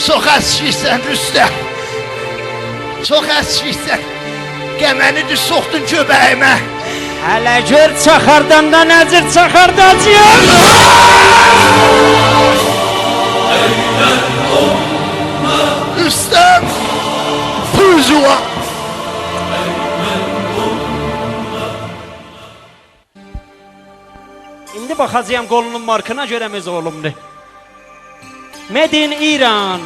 Çox əskiysən Rüstəm. Çox əskiysən. Qəmənidir soxdun göbəyimə. Hələ gör çaxardanda nəcir çaxardacıyam. Rüstəm. Püzüva. İndi baxacağım qolunun markına görəmiz oğlumdur. Made in İran.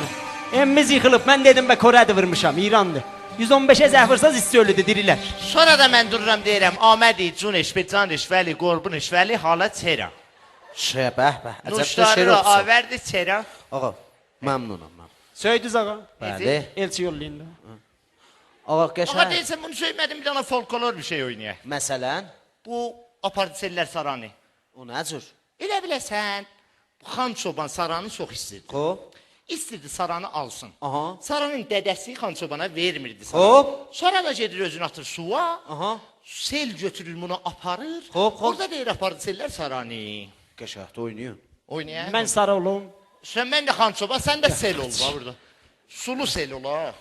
Emmiz yıxılıb, mən dedim bə Korədə vurmuşam, İrandır. 115'e zəhvırsaz hissi ölüdür, dirilər. Sonra da mən dururam deyirəm, Amədi, Cuneş, Becaneş, Vəli, Qorbuneş, Vəli, hala Çera. Bəh. Nuşları da avərdi Çera. Ağa, məmnunam mən. Söydüz ağa. Bəli. Elçi yollayın da. Ağa, Ağa qəşəng. deyilsən, bunu söymədim, bir dana folklor bir şey oynayaq. Məsələn, Bu apartiseller saranı. o nə cür? Elə biləsən, bu Xan Çoban saranı çox istirdi. Hop. İstirdi saranı alsın. Aha. Saranın dədəsi Xan Çobana vermirdi saranı. Hop. Sonra da gedir özünü atır suya. Aha. Sel götürür bunu aparır. Hop. Orada deyir apartiseller saranı. Qəşəngdə oynayın. Oynayaq. Mən sarı olum. Mən də Xan Çoban, sən də sel ol da burada. Sulu sel ol ha.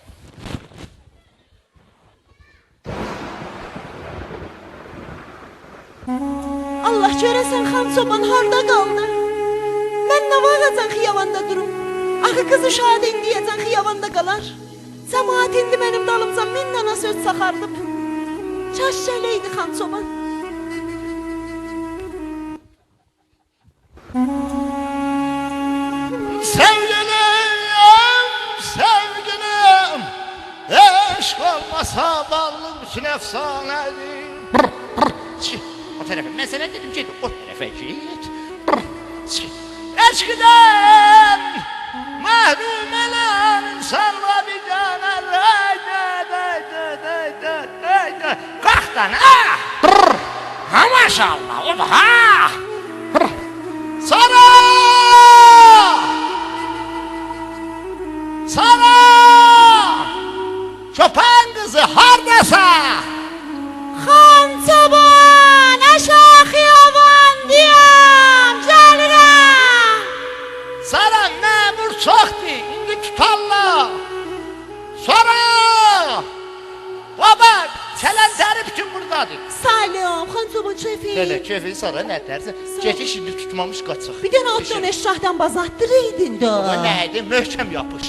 Allah görəsən Xan Çoban harda qaldı? Mən nə vaxtcan xiyabanda durum? Axı qızı şad indiyəcən xiyabanda qalar. Cəmaət indi mənim dalımca min dana söz saxardıb. Çaş gələydi Xan Çoban. Sevgilim, eşq olmasa varlıq bütün əfsanədir. O tərəfə, mən sənə dedim ki, o tərəfə git. Eşqdən məhrum elən insanla bir dənə qalxdan, ha maşallah, o da ha. Sara! Sara! Köpən qızı hardasa? Xan Çoban, aşağı xiyaban diyəm, gəlirəm. Sara, məmur çoxdur, indi tutarlar. Sara! Baba, çələntəri bütün buradadır. Salam, Xan Çoban keyfi. Belə, keyfi Sara, nə dərsən? Geti şimdi tutmamış qaçıq. Bir dənə atdan eşrahdan bazatdırıydın da. O nəydi? Möhkəm yapış.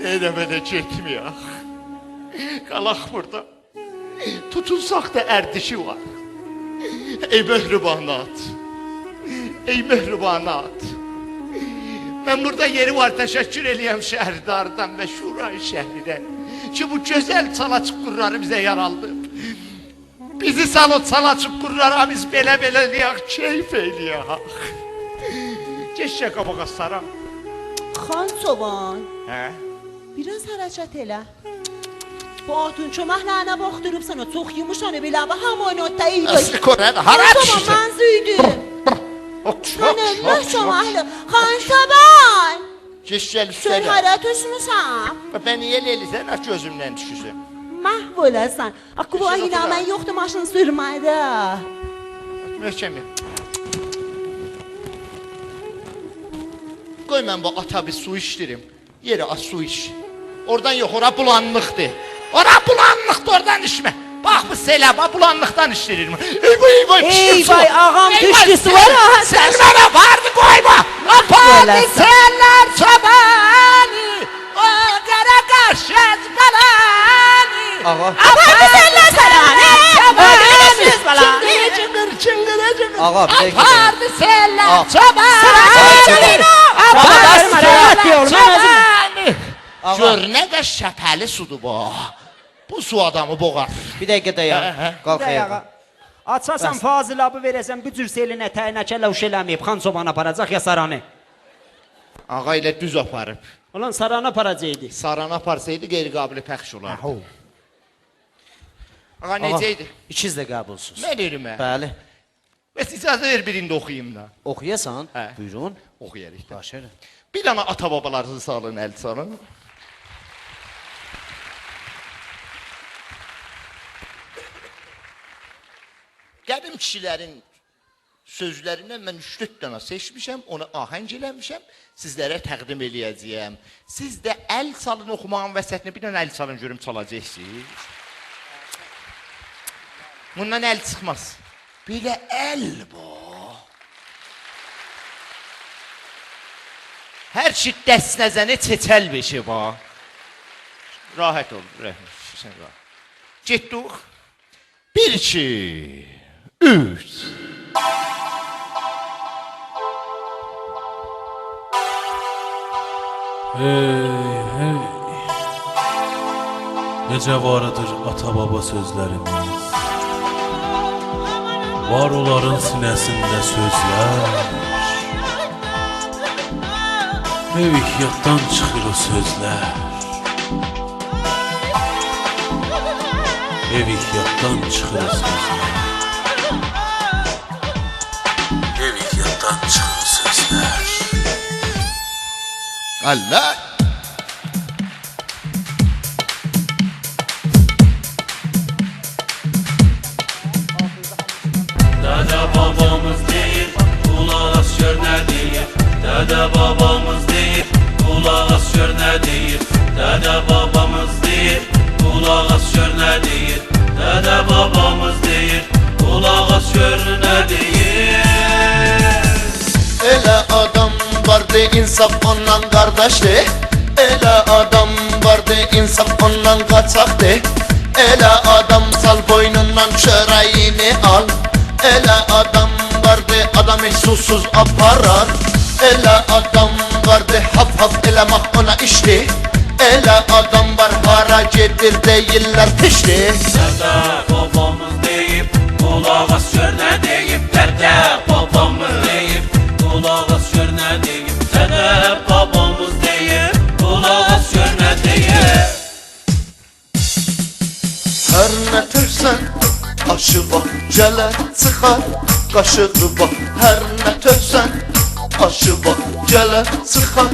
Eləmədə getməyək. Qalaq burada. Tutulsaq da ərdişi var. Ey mehribanat. Ey mehribanat. Mən burada yeri var, təşəkkür eləyəm şəhərdardan və Şuray şəhridən ki, bu gözəl çala-çuqurları bizə yaraldıb. Bizi salot çala-çuqurlara biz belə-belə eləyək, keyf eləyək. Keşkə qabağa saram. Xan Çoban, Hə? biraz hərəkət elə. Bu atın çöməklə nə baxdırıbsan o çox yumuşanı bilə və haman o təyid. Əsli Korədə, hara Xan Çoban, düşürsən? mən züydüm. Sənin möhkəməhli. Xan Çoban, Keşkəl sən üstələ. hərə düşmüsən. Mən niyə eləyirsən, gözümdən düşürsən? Məhv oləsən. Akı bu ayına mən yoxdur maşın sürmədə. Möhkəm ya. Qoy mən bu ata bir su içdirim. Yeri az su iç. Oradan yox, ora bulanlıqdır. Ora bulanlıqdır, oradan içmə. Bax bu seləba bulanlıqdan içdirir mi? Ey vay, Ey vay, ağam düşdü sulara. Sən mənə vardı qoyma. Apardı sənlər çabani. O qara qaşız balani. Ağa. Apardı sənlər çabani. Çıngır. Ağa, bir dəqiqə. Apardı sənlər çabani. Gör nə də şəpəli sudur bu. Bu su adamı boğar. Bir dəqiqə dayan. Qalx ayağa. Açasan Fazıl abi verəsən bu cür selin ətəyinə kələuş eləməyib. Xan Çoban aparacaq ya saranı. Ağa ilə düz aparıb. Ulan saranı aparacaqdı. Saranı aparsaydı qeyri-qabili pəxş olardı. Ağa Ağa, necəydi? İkiz də qəbulsuz. Nə deyirəm mən? Bəli. Bəs icazə ver birində oxuyayım da. Oxuyasan? Hə. Buyurun. Oxuyarıq da. Baş elə. Bir dənə ata-babalarınızı salın, əl salın. Qədim kişilərin Sözlərindən mən 3-4 dənə seçmişəm, onu ahəng eləmişəm, sizlərə təqdim eləyəcəyəm. Siz də əl salın oxumağın vəsətini, bir dənə əl salın görüm çalacaqsınız. Bundan əl çıxmaz. Belə əl bu. Hər şey dəstnəzəni çeçəl beşi bu. Rahat ol, rahat. Getdik. 1, 2, 3. Hey. Necə varıdır ata-baba sözlərimiz. Var onların sinəsində sözlər. Eviyyatdan çıxır o sözlər. Eviyyatdan çıxır o sözlər. Eviyyatdan çıxır o sözlər. Allah! Dede babamız deyir, kulak as gör ne deyir. Dede babamız deyir, kulak as gör ne deyir. Dede babamız deyir, kulak as gör ne deyir. Dede babamız deyir, kulak as gör ne deyir. Elə adam vardı insaf ondan qardaşdı. Elə adam vardı insaf ondan qaçaqdı. Elə adam sal boynundan çörəyini al. Elə adam vardı adamı susuz aparar. Elə adam vardı haf haf eləmək ona işdi. Elə adam var hara gedir deyirlər pişdi. Dede babamız deyip, kulak as gör ne deyip. Dede babamız deyip, kulak as gör ne deyip. Dede babamız deyip, kulak as gör ne deyip. Hər nə törsən aşı var, gələ çıxar qaşığı var. Hər nə törsən aşı var, gələ çıxar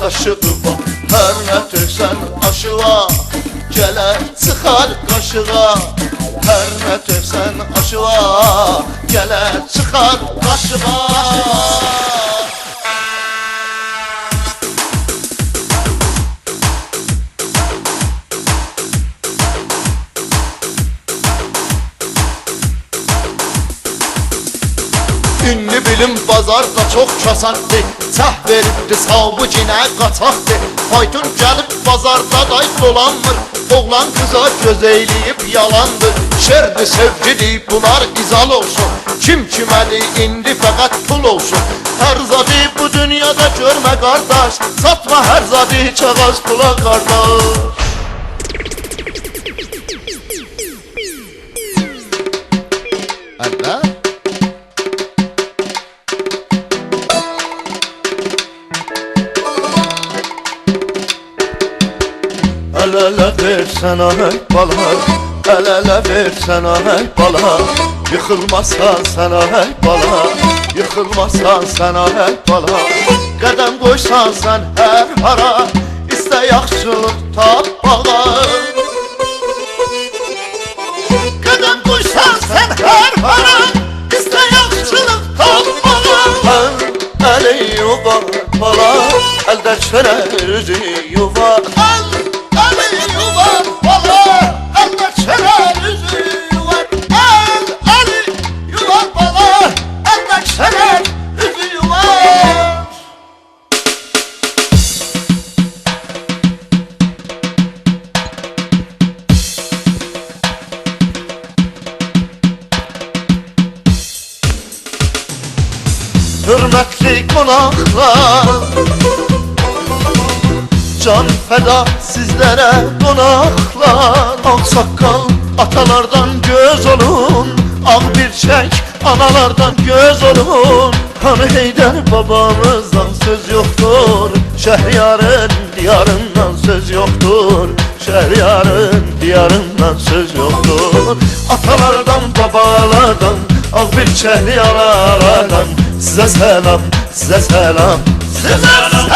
qaşığı var. Hər nə törsən aşı var, gələ çıxar qaşığa. Hər nə törsən aşı var, gələ çıxar qaşığa. Ünlü bilim bazarda çox kasandı. Çah veribdi savbu cinə qaçaqdı. Faytun gəlib bazarda day dolanmır. Oğlan kıza göz eyləyib yalandır. Şerdi sevgili bunlar izal olsun. Kim kiməli indi fəqət pul olsun. Hər zadı bu dünyada görmə qardaş. Satma hər zadı kağız pula qardaş. Allah El-ele versen ay bala, el-ele versen ay bala. Yıkılmasan sen ay bala, yıkılmasan sen ay bala. Qədəm qoysan sen her hara, istə yaxşılıq tap bağa. Qədəm qoysan sen her hara, istə yaxşılıq tap bağa. Əli yuvar bala, əldəklərə üzü yuvar. Ali yuvar bala, əldəklərə üzü yuvar. Ali yuvar bala, əldəklərə üzü yuvar. Hürmetli qonaqlar, can feda sizlere konaklar. Aksaqqal atalardan göz olun, ağ bir çək analardan göz olun. Hani Heydər babamızdan söz yoktur, Şəhriyarın diyarından söz yoktur, Şəhriyarın diyarından söz yoktur. Atalardan babalardan, ağ bir çəkli analardan size selam, size selam, size selam.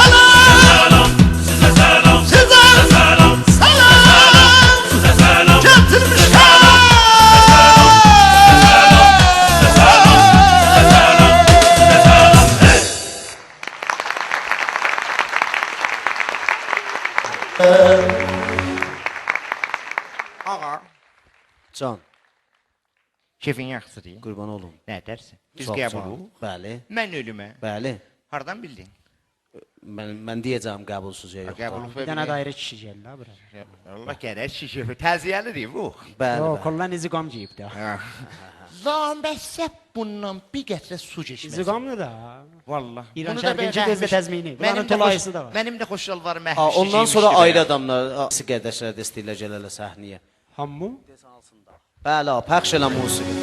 Ağa, Can, kefin yaxşıdır. qurban olum. Nə dərsən? Biz Çox qəbul sağ ol. ol. Bəli, Mən ölümə. bəli. Hardan bildin? Mən deyəcəm qəbulsuz ya yox. Qəbul Bir dənə dairə kişi gəldi ha bura. Allah gərək şişefi təziyyəlidir bu. Bəli, Yo, bəli. kollan iziqam geyib də. Zambəsə bundan bir qətrə su keçməsin. İziqamlı da. Vallah. İran Bunu da şərqinci belə gözlə rəhmiş- təzmini. Buranın Mənim də tolayısı xoş- da var. Mənim də xoşalvarım Aa, məhmiş. ondan sonra ayrı adamlar asi qədəşlər də istəyirlər gələrlər səhnəyə. Hammu? Bəli, pəxş elə musiqi.